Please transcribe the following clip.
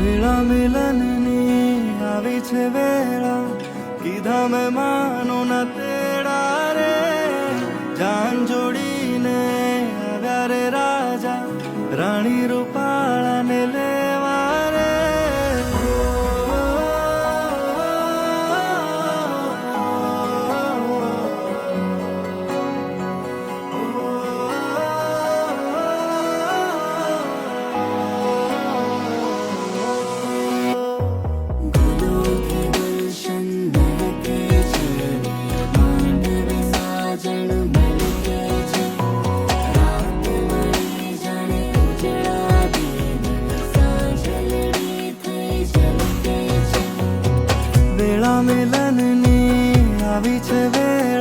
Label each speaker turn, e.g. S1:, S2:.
S1: વેળા મિલનની આવી છે વેળા, કીધા મેં માનો ના તેડા રે. જાન જોડીને આવ્યા રે રાજા, રાણી રૂપાળાને લેવા રે. વેળા મિલનની આવી છે વેળા,